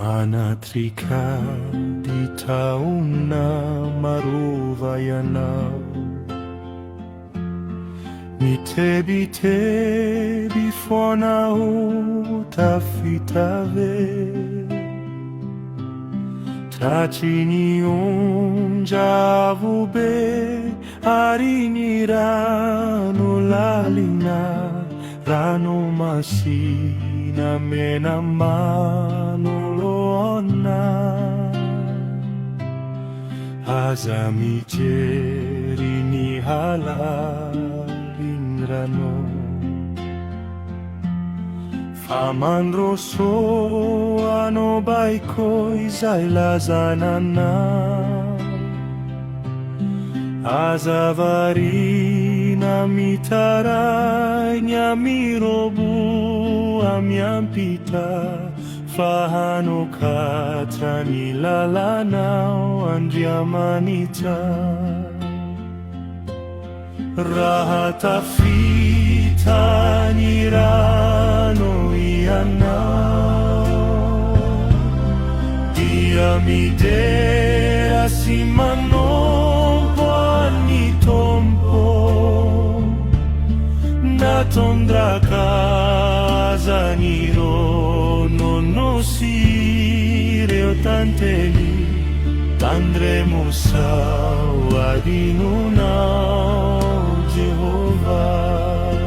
Manatrika di taon na maruvayanao, mitebi-tebi fonao tafitave, tachini onjavube arinirano lalina rano masina menamano azamijeri ni halalin rano, famandroso ano baiko izay lazanana, azavarina mitaray nyamirobu amyampita, fahanokatra nilalanao andriamanita, raha tafita ni rano ianao, dia midera si manompo anni tompo, natondra casa niro non sireo tanteli, tandremo sawa di nunao Jehovah.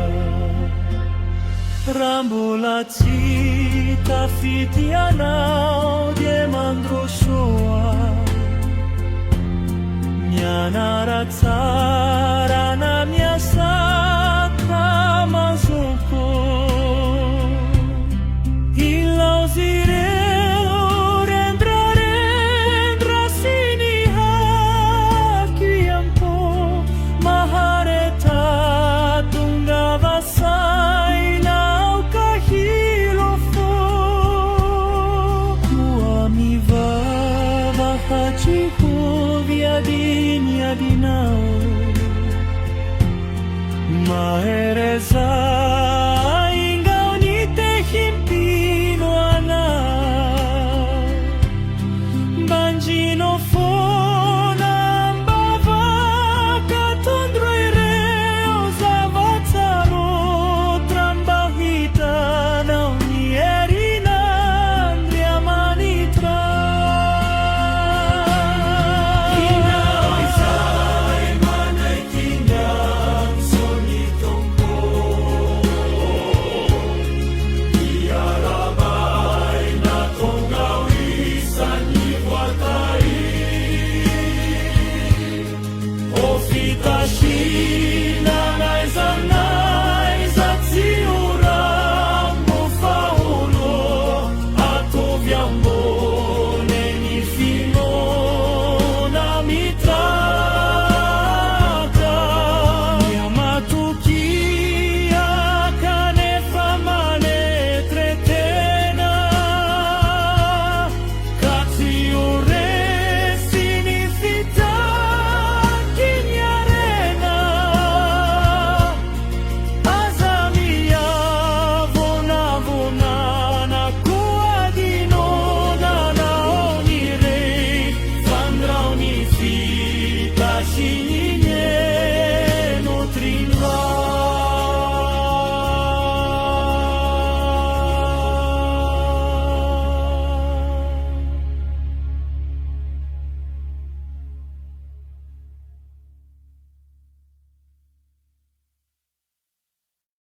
Rambola cita fitianao diemandro soa, nyanara tsara na miasaka mazoko, ilauzireo rendra sinihakiampo, mahareta tungavasai nau kahilofo, kuamivava hachihoviadiniadinao, maereza